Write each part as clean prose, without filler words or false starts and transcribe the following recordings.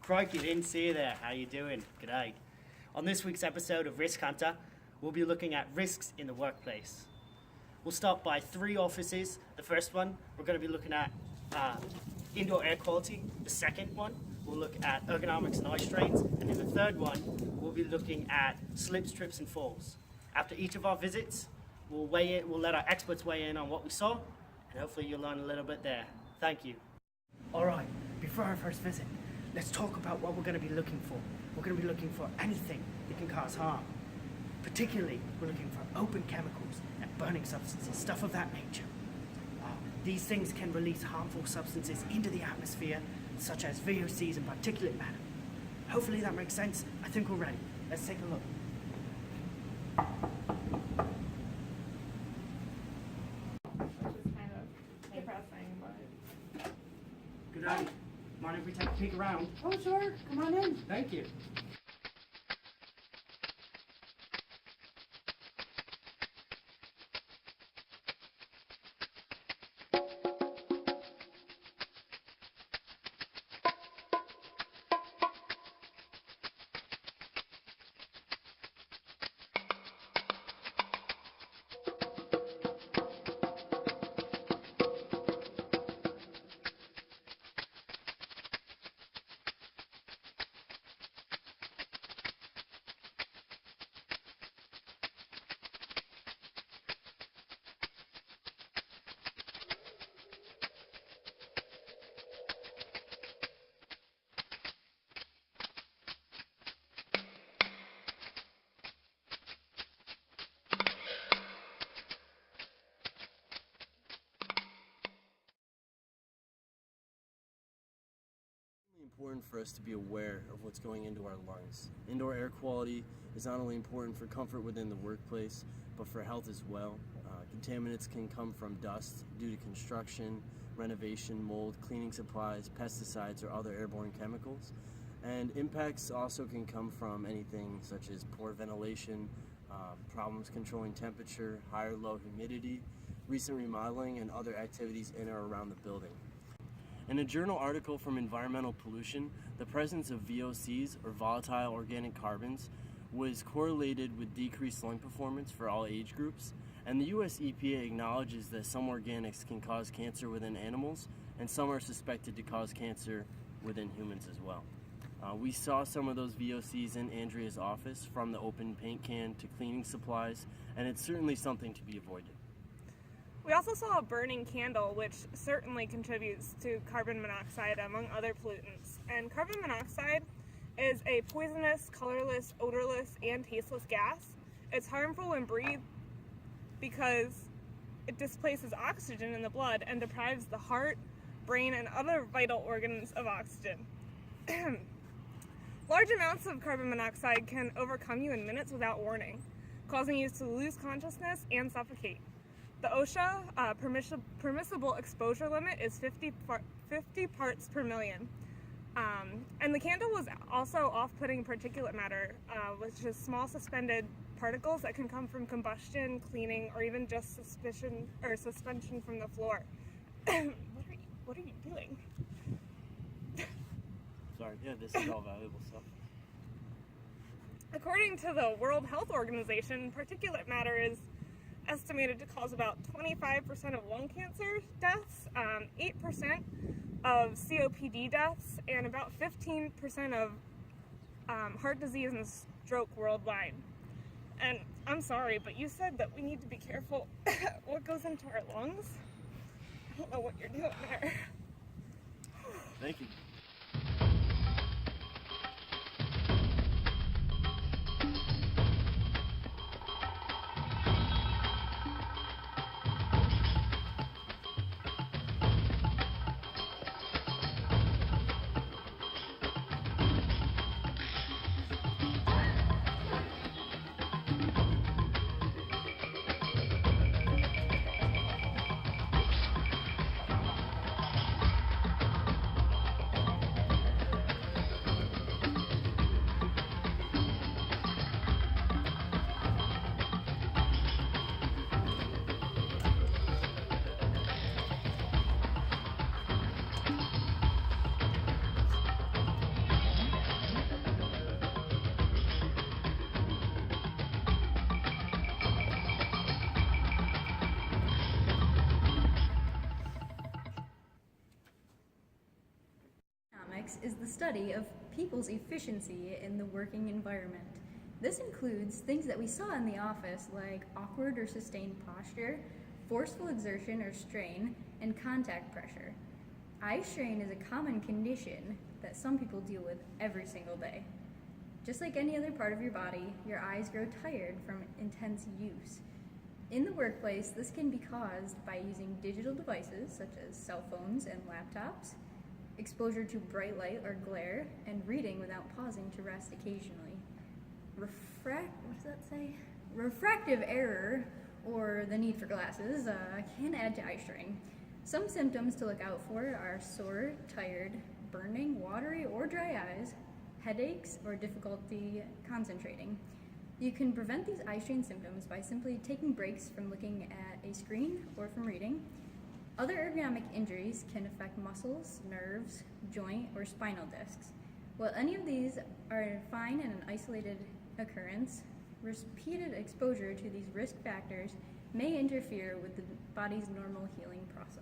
Crikey, didn't see you there. How you doing? G'day. On this week's episode of Risk Hunter, we'll be looking at risks in the workplace. We'll start by 3 offices. The first one, we're going to be looking at indoor air quality. The second one, we'll look at ergonomics and eye strains. And in the third one, we'll be looking at slips, trips, and falls. After each of our visits, we'll let our experts weigh in on what we saw, and hopefully you'll learn a little bit there. Thank you. All right, before our first visit, let's talk about what we're going to be looking for. We're going to be looking for anything that can cause harm. Particularly, we're looking for open chemicals and burning substances, stuff of that nature. These things can release harmful substances into the atmosphere, such as VOCs and particulate matter. Hopefully that makes sense. I think we're ready. Let's take a look. Good night. Mind if we take a peek around? Oh, sure. Come on in. Thank you. Important for us to be aware of what's going into our lungs. Indoor air quality is not only important for comfort within the workplace, but for health as well. Contaminants can come from dust due to construction, renovation, mold, cleaning supplies, pesticides, or other airborne chemicals. And impacts also can come from anything such as poor ventilation, problems controlling temperature, high or low humidity, recent remodeling, and other activities in or around the building. In a journal article from Environmental Pollution, the presence of VOCs, or volatile organic carbons, was correlated with decreased lung performance for all age groups, and the US EPA acknowledges that some organics can cause cancer within animals, and some are suspected to cause cancer within humans as well. We saw some of those VOCs in Andrea's office, from the open paint can to cleaning supplies, and it's certainly something to be avoided. We also saw a burning candle, which certainly contributes to carbon monoxide, among other pollutants. And carbon monoxide is a poisonous, colorless, odorless, and tasteless gas. It's harmful when breathed because it displaces oxygen in the blood and deprives the heart, brain, and other vital organs of oxygen. Large amounts of carbon monoxide can overcome you in minutes without warning, causing you to lose consciousness and suffocate. The OSHA permissible exposure limit is 50 parts per million. And the candle was also off-putting particulate matter, which is small suspended particles that can come from combustion, cleaning, or even just suspension from the floor. What are you doing? Sorry, yeah, this is all valuable stuff. According to the World Health Organization, particulate matter is estimated to cause about 25% of lung cancer deaths, 8% of COPD deaths, and about 15% of heart disease and stroke worldwide. And I'm sorry, but you said that we need to be careful what goes into our lungs. I don't know what you're doing there. Thank you. is the study of people's efficiency in the working environment. This includes things that we saw in the office like awkward or sustained posture, forceful exertion or strain, and contact pressure. Eye strain is a common condition that some people deal with every single day. Just like any other part of your body, your eyes grow tired from intense use. In the workplace, this can be caused by using digital devices such as cell phones and laptops, exposure to bright light or glare, and reading without pausing to rest occasionally. Refractive error, or the need for glasses, can add to eye strain. Some symptoms to look out for are sore, tired, burning, watery, or dry eyes, headaches, or difficulty concentrating. You can prevent these eye strain symptoms by simply taking breaks from looking at a screen or from reading. Other ergonomic injuries can affect muscles, nerves, joint, or spinal discs. While any of these are fine in an isolated occurrence, repeated exposure to these risk factors may interfere with the body's normal healing process.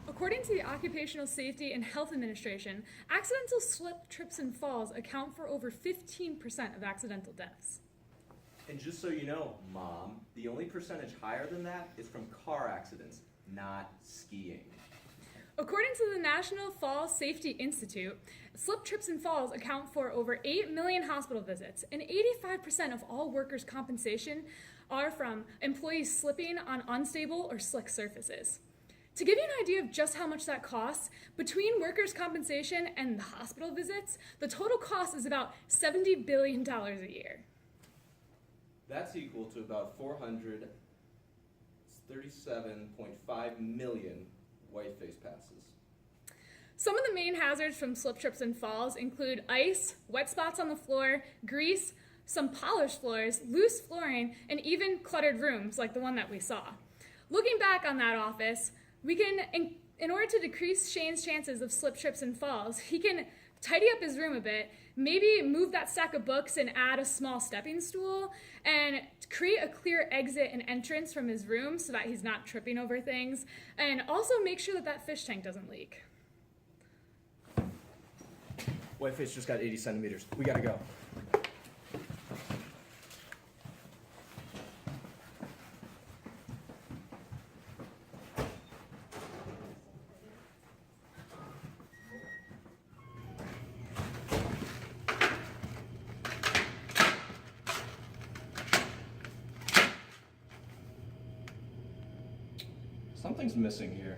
According to the Occupational Safety and Health Administration, accidental slip, trips, and falls account for over 15% of accidental deaths. And just so you know, Mom, the only percentage higher than that is from car accidents, not skiing. According to the National Fall Safety Institute, slip, trips, and falls account for over 8 million hospital visits, and 85% of all workers' compensation are from employees slipping on unstable or slick surfaces. To give you an idea of just how much that costs, between workers' compensation and the hospital visits, the total cost is about $70 billion a year. That's equal to about 437.5 million white face passes. Some of the main hazards from slip, trips, and falls include ice, wet spots on the floor, grease, some polished floors, loose flooring, and even cluttered rooms like the one that we saw. Looking back on that office, we can, in order to decrease Shane's chances of slip, trips, and falls, he can tidy up his room a bit, maybe move that stack of books and add a small stepping stool, and create a clear exit and entrance from his room so that he's not tripping over things, and also make sure that that fish tank doesn't leak. Whiteface just got 80 centimeters. We gotta go. Something's missing here.